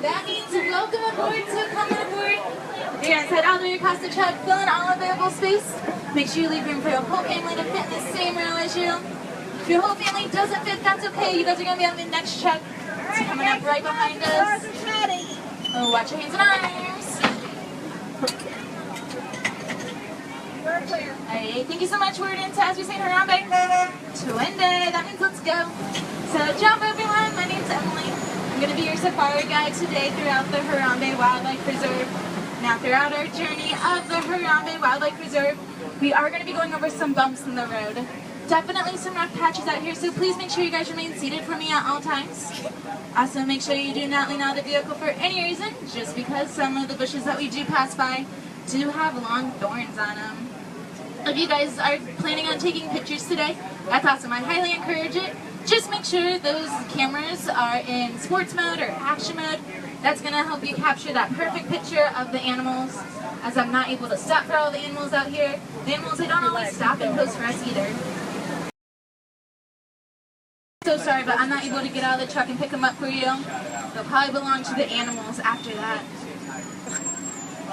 That means welcome aboard, so come on aboard. You're gonna head all the way across the truck, fill in all available space. Make sure you leave room for your whole family to fit in the same row as you. If your whole family doesn't fit, that's okay. You guys are gonna be on the next truck. It's coming up right behind us. Oh, watch your hands and arms. Alright, thank you so much. We're into, as we say, Harambe. Twende. That means let's go. So, jump everyone. My name's Emily. I'm going to be your safari guide today throughout the Harambe Wildlife Reserve. Now, throughout our journey of the Harambe Wildlife Reserve, we are going to be going over some bumps in the road. Definitely some rough patches out here, so please make sure you guys remain seated for me at all times. Also, make sure you do not lean out of the vehicle for any reason, just because some of the bushes that we do pass by do have long thorns on them. If you guys are planning on taking pictures today, that's awesome. I highly encourage it. Just make sure those cameras are in sports mode or action mode. That's going to help you capture that perfect picture of the animals, as I'm not able to stop for all the animals out here. The animals, they don't always stop and pose for us either. So sorry, but I'm not able to get out of the truck and pick them up for you. They'll probably belong to the animals after that.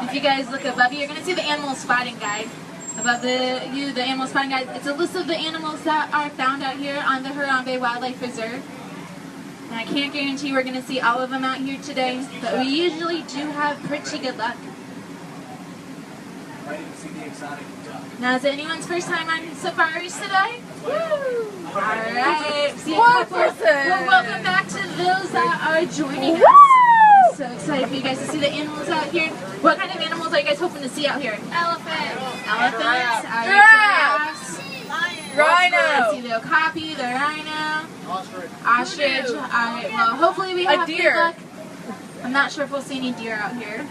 If you guys look above you, you're going to see the animal spotting guide. Above the animal spotting guide, it's a list of the animals that are found out here on the Harambe Wildlife Reserve. And I can't guarantee we're going to see all of them out here today, but we usually do have pretty good luck. Now, is it anyone's first time on safaris today? Woo! Alright, one person! Well, welcome back to those that are joining us. Woo! So excited for you guys to see the animals out here. What kind of animals are you guys hoping to see out here? Elephant. Elephants. Giraffes. Rhino. Let's see the okapi, the rhino. Ostrich. Alright, well, hopefully we have deer. good luck. I'm not sure if we'll see any deer out here.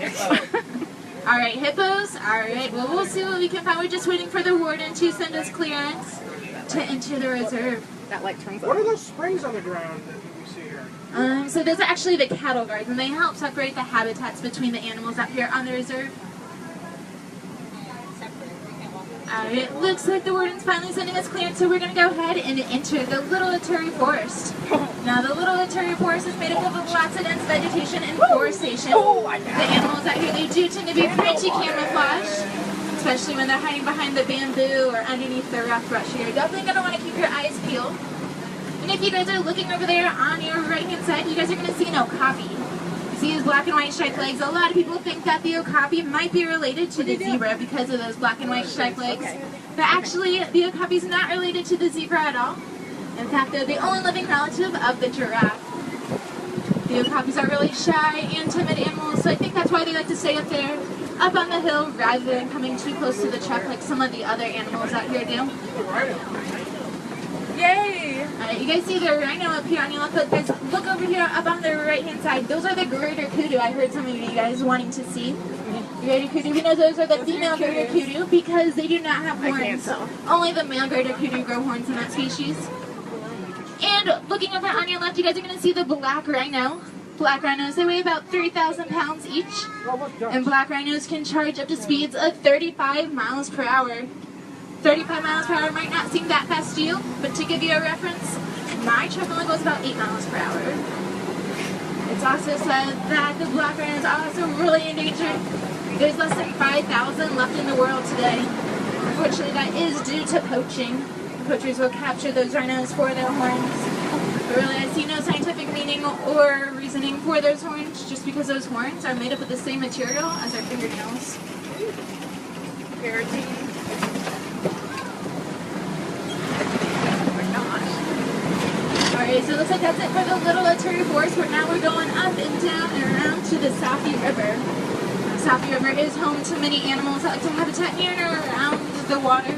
Alright, hippos. Alright, well, we'll see what we can find. We're just waiting for the warden to send us clearance to enter the reserve. That light turns on. What are those springs on the ground that we see here? So those are actually the cattle guards, and they help separate the habitats between the animals out here on the reserve. It looks like the warden's finally sending us clearance, so we're going to go ahead and enter the Little Ituri Forest. Now, the Little Ituri Forest is made up of lots of dense vegetation and forestation. The animals out here, they do tend to be pretty camouflaged, especially when they're hiding behind the bamboo or underneath the rough brush here. Definitely going to want to keep your eyes peeled. And if you guys are looking over there on your right-hand side, you guys are going to see an okapi. You see his black and white striped legs. A lot of people think that the okapi might be related to the zebra because of those black and white striped legs. But actually, the okapi is not related to the zebra at all. In fact, they're the only living relative of the giraffe. The okapis are really shy and timid animals, so I think that's why they like to stay up there, up on the hill, rather than coming too close to the truck like some of the other animals out here do. Yay! Alright, you guys see the rhino up here on your left. Look, guys, look over here up on the right-hand side. Those are the greater kudu. I heard some of you guys wanting to see. Greater kudu. We know those are the female greater kudu because they do not have horns. Only the male greater kudu grow horns in that species. And looking over on your left, you guys are going to see the black rhino. Black rhinos, they weigh about 3,000 pounds each. And black rhinos can charge up to speeds of 35 miles per hour. 35 miles per hour might not seem that fast to you, but to give you a reference, my truck only goes about 8 miles per hour. It's also said that the black rhinos are also really endangered. There's less than 5,000 left in the world today. Unfortunately, that is due to poaching. Poachers will capture those rhinos for their horns. But really, I see no scientific meaning or reasoning for those horns, just because those horns are made up of the same material as our fingernails. Keratin. Alright, so it looks like that's it for the Little Ituri Forest, but now we're going up and down and around to the Safi River. The Safi River is home to many animals that like to habitat near and around the water.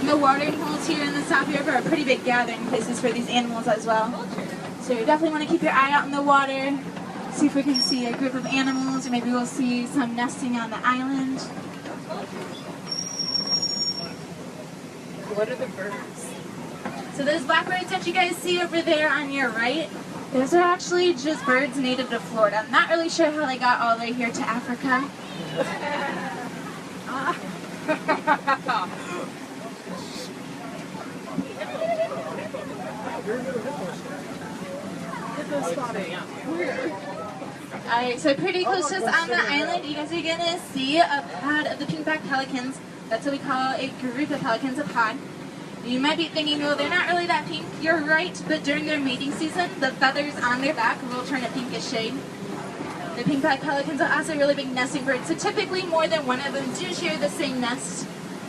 And the watering holes here in the Safi River are pretty big gathering places for these animals as well. So you definitely want to keep your eye out in the water, see if we can see a group of animals, or maybe we'll see some nesting on the island. What are the birds? So those blackbirds that you guys see over there on your right, those are actually just birds native to Florida. I'm not really sure how they got all the way here to Africa. Hippo spotting. Alright, so pretty close to us on the island, you guys are gonna see a pod of the pink-backed pelicans. That's what we call a group of pelicans, a pod. You might be thinking, well, they're not really that pink. You're right, but during their mating season, the feathers on their back will turn a pinkish shade. The pink-backed pelicans are also really big nesting birds, so typically more than one of them do share the same nest.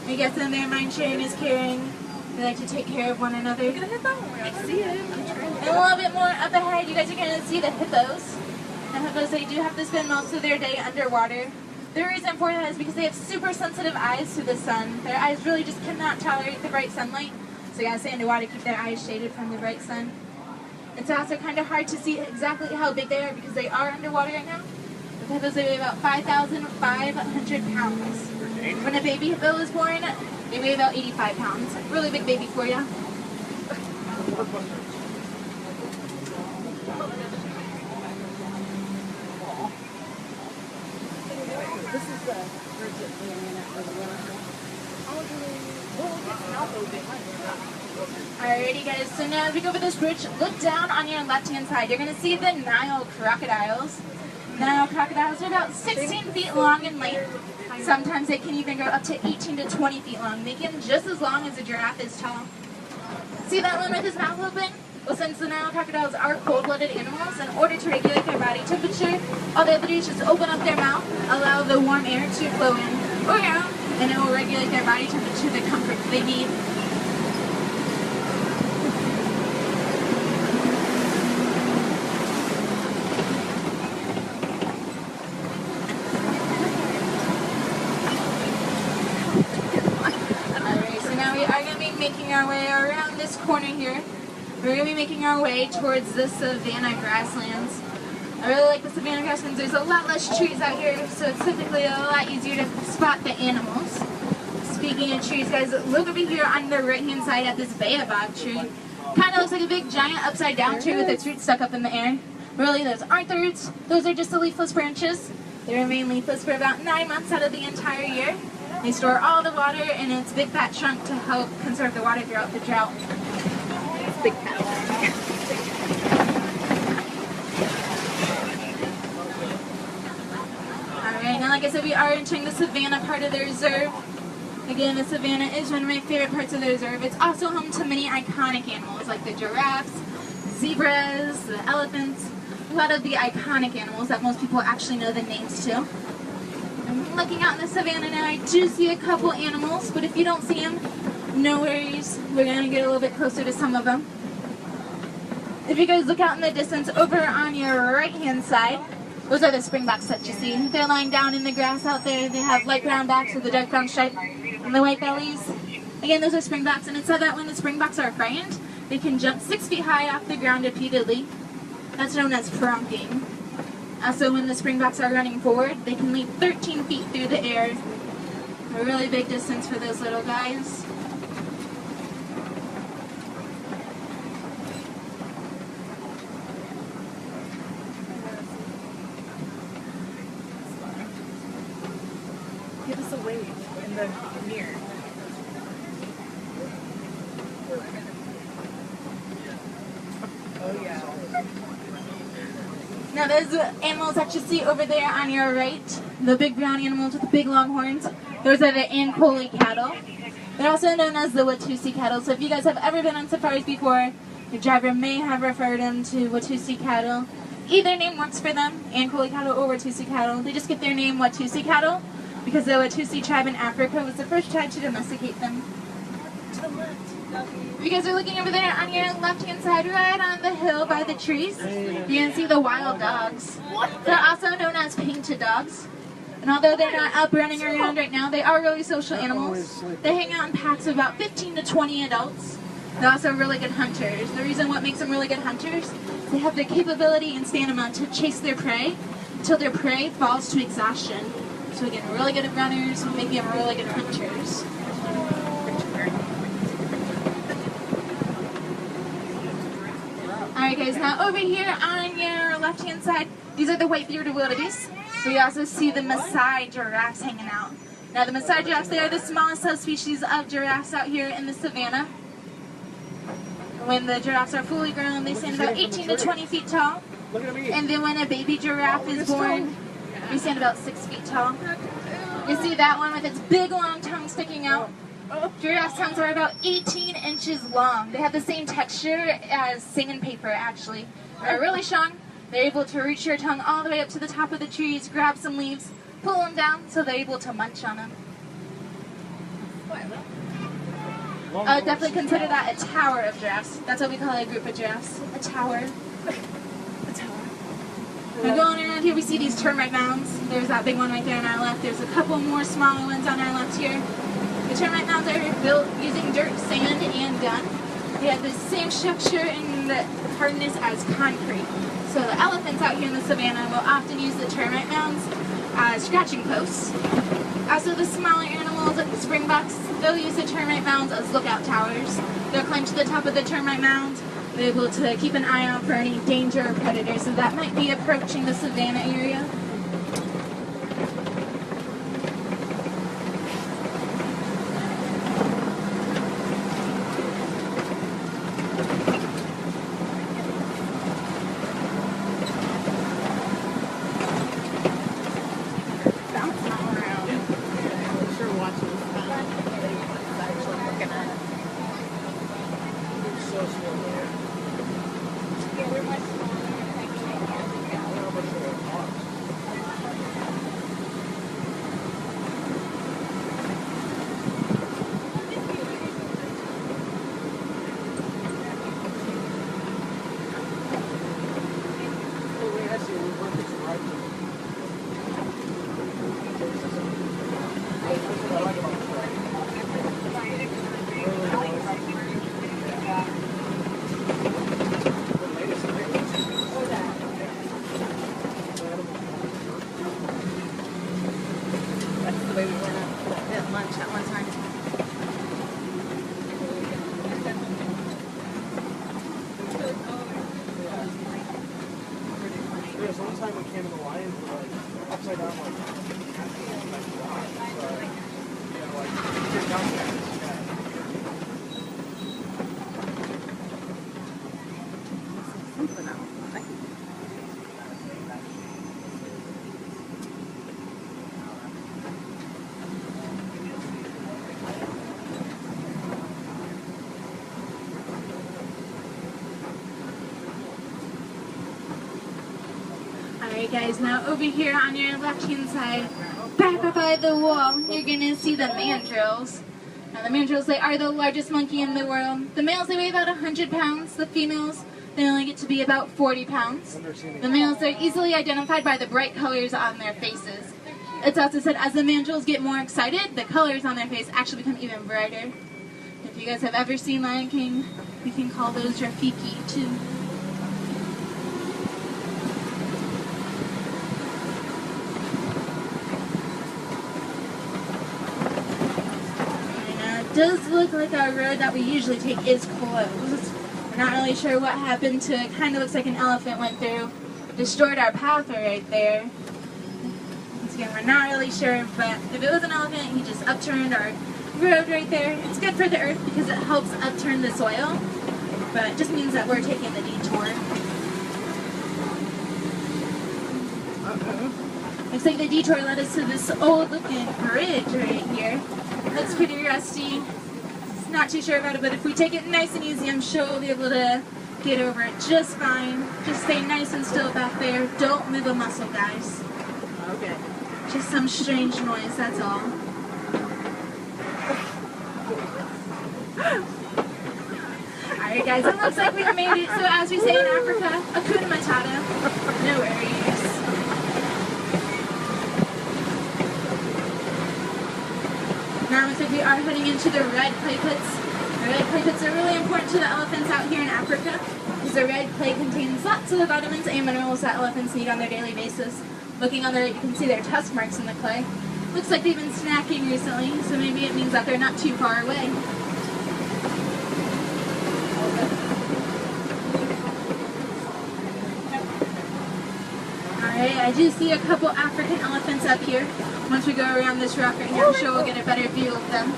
I guess in their mind sharing is caring. They like to take care of one another. I see it. And a little bit more up ahead, you guys are going to see the hippos. The hippos, they do have to spend most of their day underwater. The reason for that is because they have super sensitive eyes to the sun. Their eyes really just cannot tolerate the bright sunlight. So you gotta stay underwater to keep their eyes shaded from the bright sun. It's also kind of hard to see exactly how big they are because they are underwater right now. The hippos, they weigh about 5,500 pounds. When a baby hippo is born, they weigh about 85 pounds. Really big baby for you. This is the Bridget Alrighty guys, so now as we go over this bridge, look down on your left-hand side. You're going to see the Nile crocodiles. Nile crocodiles are about 16 feet long in length. Sometimes they can even go up to 18 to 20 feet long, making them just as long as a giraffe is tall. See that one with his mouth open? Well, since the Nile crocodiles are cold-blooded animals, in order to regulate their body temperature, all they have to do is just open up their mouth, allow the warm air to flow in or out, and it will regulate their body temperature to the comfort they need. Alright, so now we are going to be making our way around this corner here. We're going to be making our way towards the savanna grasslands. I really like the savanna grasslands. There's a lot less trees out here, so it's typically a lot easier to spot the animals. Speaking of trees, guys, look over here on the right-hand side at this baobab tree. Kind of looks like a big, giant, upside-down tree with its roots stuck up in the air. Really, those aren't the roots. Those are just the leafless branches. They remain leafless for about 9 months out of the entire year. They store all the water in its big, fat trunk to help conserve the water throughout the drought. Big paddle. Alright, now like I said, we are entering the savanna part of the reserve. Again, the savanna is one of my favorite parts of the reserve. It's also home to many iconic animals like the giraffes, zebras, the elephants, a lot of the iconic animals that most people actually know the names to. I'm looking out in the savanna now. I do see a couple animals, but if you don't see them, no worries. We're going to get a little bit closer to some of them. If you guys look out in the distance over on your right-hand side, those are the springboks that you see. They're lying down in the grass out there. They have light brown backs with a dark brown stripe on the white bellies. Again, those are springboks, and it's said that when the springboks are frightened, they can jump 6 feet high off the ground repeatedly. That's known as pronking. Also, when the springboks are running forward, they can leap 13 feet through the air. A really big distance for those little guys. Give us a wave in the mirror. Oh yeah. Now those animals that you see over there on your right, the big brown animals with the big long horns, those are the Ankole cattle. They're also known as the Watusi cattle. So if you guys have ever been on safaris before, your driver may have referred them to Watusi cattle. Either name works for them, Ankole cattle or Watusi cattle. They just get their name Watusi cattle because the Watusi tribe in Africa was the first tribe to domesticate them. If you guys are looking over there on your left-hand side, right on the hill by the trees, you can see the wild dogs. They're also known as painted dogs. And although they're not up running around right now, they are really social animals. They hang out in packs of about 15 to 20 adults. They're also really good hunters. The reason what makes them really good hunters, they have the capability and stamina to chase their prey until their prey falls to exhaustion. So again, really good at runners, making them really good hunters. Alright guys, now over here on your left-hand side, these are the white-bearded wildebeest. We also see the Maasai giraffes hanging out. Now the Maasai giraffes, they are the smallest subspecies of giraffes out here in the savannah. When the giraffes are fully grown, they stand about 18 to 20 feet tall. Look at me. And then when a baby giraffe is born, we stand about 6 feet tall. You see that one with its big long tongue sticking out? Giraffes' tongues are about 18 inches long. They have the same texture as sandpaper, actually. They're really strong. They're able to reach your tongue all the way up to the top of the trees, grab some leaves, pull them down so they're able to munch on them. I would definitely consider that a tower of giraffes. That's what we call a group of giraffes. A tower. A tower. We're going around here, we see these termite mounds. There's that big one right there on our left. There's a couple more smaller ones on our left here. The termite mounds are built using dirt, sand, and dung. They have the same structure and the hardness as concrete. So the elephants out here in the savannah will often use the termite mounds as scratching posts. Also the smaller animals, like the springboks, they'll use the termite mounds as lookout towers. They'll climb to the top of the termite mound. They're able to keep an eye out for any danger or predators so that might be approaching the savannah area. There's one time we came to the lions, upside down, get down there. Alright guys, now over here on your left hand side, back up by the wall, you're gonna see the mandrills. Now the mandrills, they are the largest monkey in the world. The males, they weigh about 100 pounds. The females, they only get to be about 40 pounds. The males are easily identified by the bright colors on their faces. It's also said as the mandrills get more excited, the colors on their face actually become even brighter. If you guys have ever seen Lion King, you can call those Rafiki too. It does look like our road that we usually take is closed. We're not really sure what happened to it. Kind of looks like an elephant went through, destroyed our pathway right there. Once again, we're not really sure, but if it was an elephant, he just upturned our road right there. It's good for the earth because it helps upturn the soil, but it just means that we're taking the detour. Looks like the detour led us to this old looking bridge right here. Looks pretty rusty. Not too sure about it, but if we take it nice and easy, I'm sure we'll be able to get over it just fine. Just stay nice and still back there. Don't move a muscle, guys. Okay. Just some strange noise, that's all. Alright guys, it looks like we've made it. So as we say in Africa, Hakuna Matata. No worries. Now it looks like we are heading into the red clay pits. The red clay pits are really important to the elephants out here in Africa because the red clay contains lots of the vitamins and minerals that elephants need on their daily basis. Looking on the right, you can see their tusk marks in the clay. Looks like they've been snacking recently, so maybe it means that they're not too far away. Alright, I do see a couple African elephants up here. Once we go around this rock right here, I'm sure we'll get a better view of them.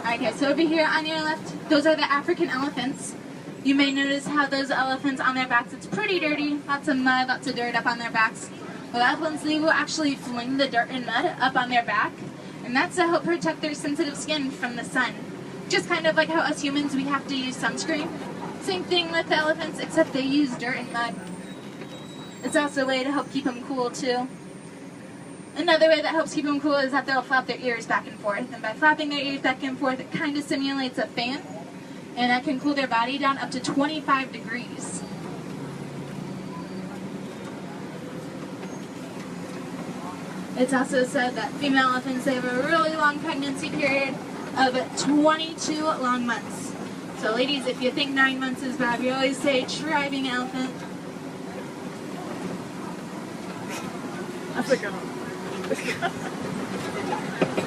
Okay, so over here on your left, those are the African elephants. You may notice how those elephants on their backs, it's pretty dirty, lots of mud, lots of dirt up on their backs. Well, elephants, they will actually fling the dirt and mud up on their back, and that's to help protect their sensitive skin from the sun. Just kind of like how us humans, we have to use sunscreen. Same thing with the elephants, except they use dirt and mud. It's also a way to help keep them cool too. Another way that helps keep them cool is that they'll flap their ears back and forth. And by flapping their ears back and forth, it kind of simulates a fan. And that can cool their body down up to 25 degrees. It's also said that female elephants, they have a really long pregnancy period of 22 long months. So ladies, if you think 9 months is bad, we always say try being an elephant.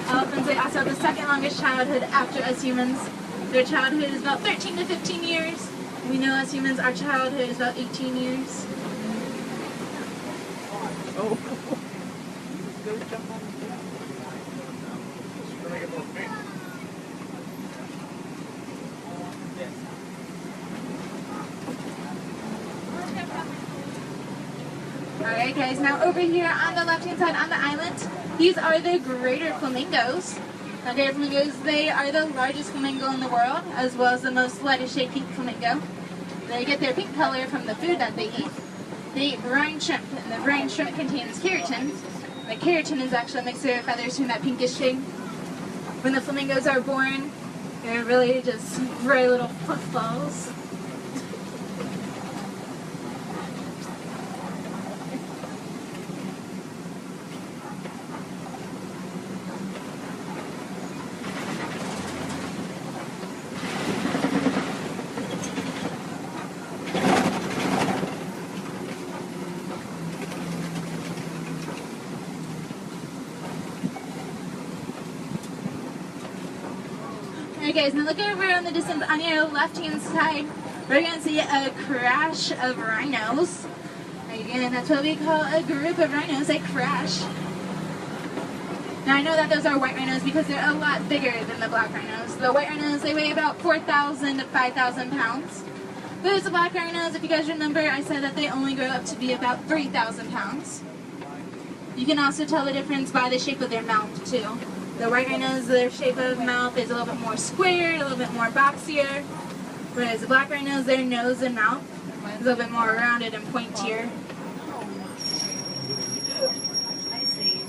Elephants, they also have the second longest childhood after us humans. Their childhood is about 13 to 15 years. We know us humans, our childhood is about 18 years. Oh. Alright guys, now over here on the left hand side on the island, these are the greater flamingos. Now greater flamingos, they are the largest flamingo in the world, as well as the most lightest shade pink flamingo. They get their pink color from the food that they eat. They eat brine shrimp, and the brine shrimp contains keratin. The keratin is actually a mixture of feathers from that pinkish shade. When the flamingos are born, they're really just very little puffballs. Okay guys, now look over on the distance on your left hand side. We're going to see a crash of rhinos. Again, that's what we call a group of rhinos, a crash. Now I know that those are white rhinos because they're a lot bigger than the black rhinos. The white rhinos, they weigh about 4,000 to 5,000 pounds. Those black rhinos, if you guys remember, I said that they only grow up to be about 3,000 pounds. You can also tell the difference by the shape of their mouth too. The white rhinos, their shape of mouth is a little bit more square, a little bit more boxier, whereas the black rhinos, their nose and mouth is a little bit more rounded and pointier. I see.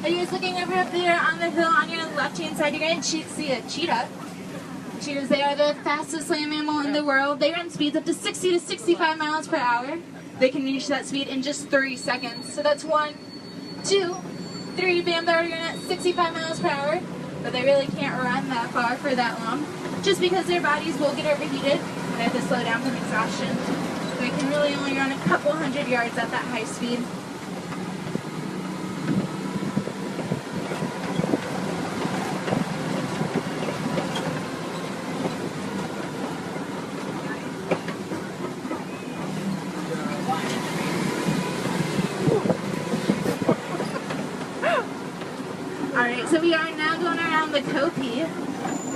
Are you guys looking over up there on the hill on your left-hand side? You're going to see a cheetah. Cheetahs, they are the fastest land mammal in the world. They run speeds up to 60 to 65 miles per hour. They can reach that speed in just 3 seconds. So that's 1, 2, 3, bam, they're already at 65 miles per hour. But they really can't run that far for that long, just because their bodies will get overheated. They have to slow down from exhaustion. They can really only run a couple hundred yards at that high speed. Alright, so we are now going around the Kopi,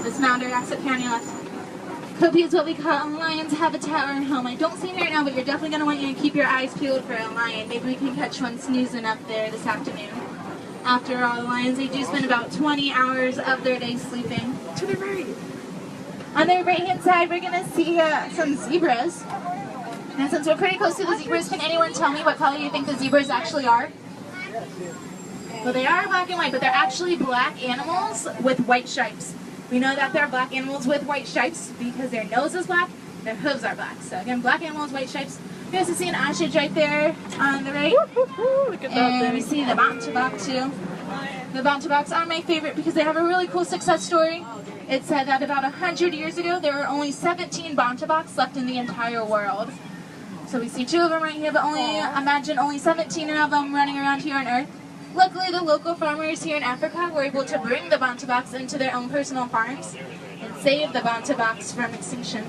this mountain exit here on your left. Kopi is what we call a lion's habitat or home. I don't see it right now, but you're definitely going to want you to keep your eyes peeled for a lion. Maybe we can catch one snoozing up there this afternoon. After all, the lions, they do spend about 20 hours of their day sleeping. To the right. On the right-hand side, we're going to see some zebras. And since we're pretty close to the zebras, can anyone tell me what color you think the zebras actually are? Well, they are black and white, but they're actually black animals with white stripes. We know that they're black animals with white stripes because their nose is black, their hooves are black. So again, black animals, white stripes. You guys can see an ostrich right there on the right. Look at that And thing. we see the bontebok too. The bonteboks are my favorite because they have a really cool success story. It said that about 100 years ago, there were only 17 bonteboks left in the entire world. So we see 2 of them right here, but imagine only 17 of them running around here on Earth. Luckily, the local farmers here in Africa were able to bring the bantabox into their own personal farms and save the bantabox from extinction.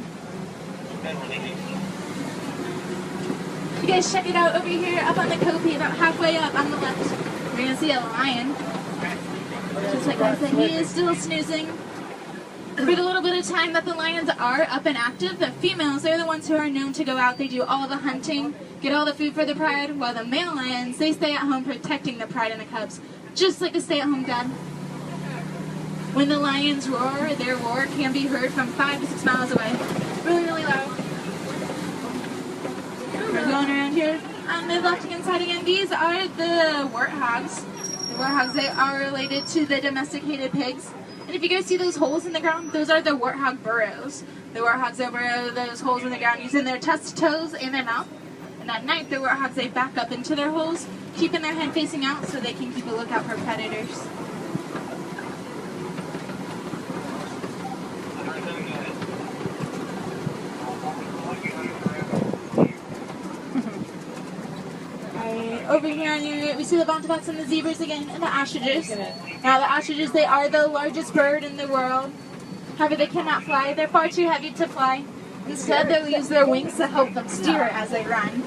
You guys check it out over here up on the Kopi, about halfway up on the left. We're going to see a lion. Just like I said, he is still snoozing. For the little bit of time that the lions are up and active, the females, they're the ones who are known to go out. They do all the hunting, get all the food for the pride, while the male lions, they stay at home protecting the pride and the cubs, just like a stay-at-home dad. When the lions roar, their roar can be heard from 5 to 6 miles away. Really, really loud. We're going around here. On the left-hand side again, these are the warthogs. The warthogs, they are related to the domesticated pigs. And if you guys see those holes in the ground, those are the warthog burrows. The warthogs, they burrow those holes in the ground using their tusked toes and their mouth. And at night, the warthogs, they back up into their holes, keeping their head facing out so they can keep a lookout for predators. Over here on your, we see the bantabox and the zebras again, and the ostriches. Now the ostriches, they are the largest bird in the world. However, they cannot fly. They're far too heavy to fly. Instead, they'll use their wings to help them steer as they run.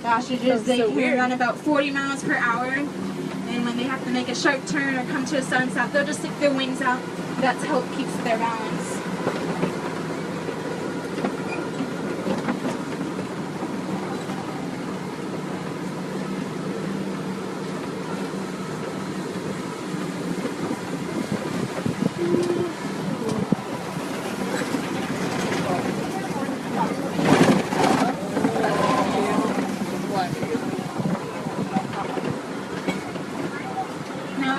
The ostriches, they can run about 40 miles per hour. And when they have to make a sharp turn or come to a sudden stop, they'll just stick their wings out. That's help keeps their balance.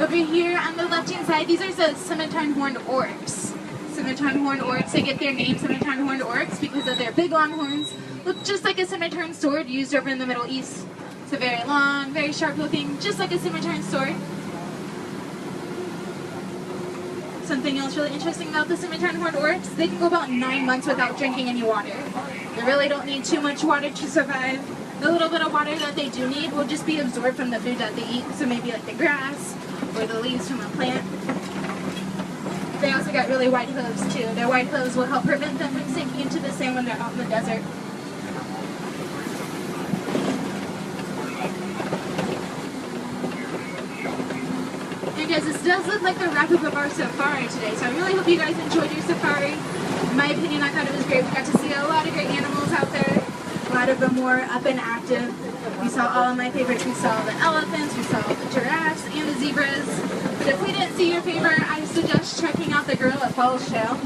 Over here on the left-hand side, these are the scimitar horned oryx. Scimitar horned oryx, they get their name scimitar horned oryx because of their big long horns. Look just like a scimitar sword used over in the Middle East. It's a very long, very sharp looking, just like a scimitar sword. Something else really interesting about the scimitar horned oryx, they can go about 9 months without drinking any water. They really don't need too much water to survive. The little bit of water that they do need will just be absorbed from the food that they eat, so maybe like the grass, or the leaves from a plant. They also got really white hooves too. Their white hooves will help prevent them from sinking into the sand when they're out in the desert. And guys, this does look like the wrap-up of our safari today, so I really hope you guys enjoyed your safari. In my opinion, I thought it was great. We got to see a lot of great animals out there. A lot of them were up and active. We saw all of my favorites. We saw the elephants, we saw the giraffes, and the zebras. But if we didn't see your favorite, I suggest checking out the Gorilla Falls Trail.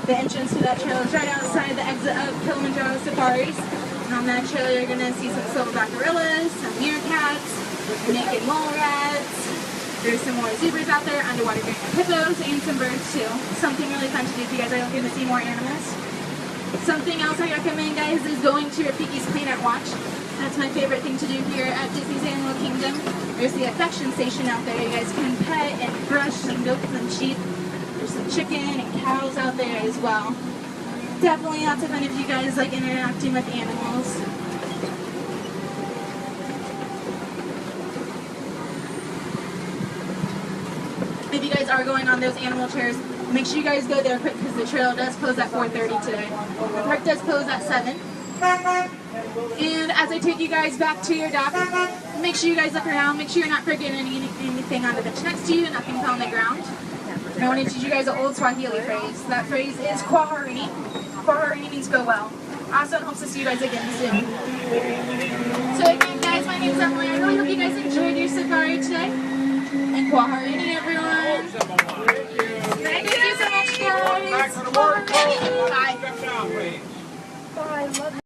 The entrance to that trail is right outside the exit of Kilimanjaro Safaris. And on that trail, you're going to see some silverback gorillas, some meerkats, naked mole rats. There's some more zebras out there, underwater green hippos, and some birds too. Something really fun to do if you guys are looking to see more animals. Something else I recommend, guys, is going to Rafiki's Planet Watch. That's my favorite thing to do here at Disney's Animal Kingdom. There's the affection station out there. You guys can pet and brush some goats and sheep. There's some chicken and cows out there as well. Definitely lots of fun if you guys like interacting with animals. If you guys are going on those animal tours, make sure you guys go there quick because the trail does close at 4:30 today. The park does close at 7. And as I take you guys back to your dock, make sure you guys look around. Make sure you're not forgetting anything on the bench next to you, nothing fell on the ground. And I want to teach you guys an old Swahili phrase. That phrase is kwaherini. Kwaherini means go well. Awesome, hopes to see you guys again soon. So again, guys, my name is Emily. I really hope you guys enjoyed your safari today. And kwaherini, everyone. Thank you so much, guys. Bye. Oh, I love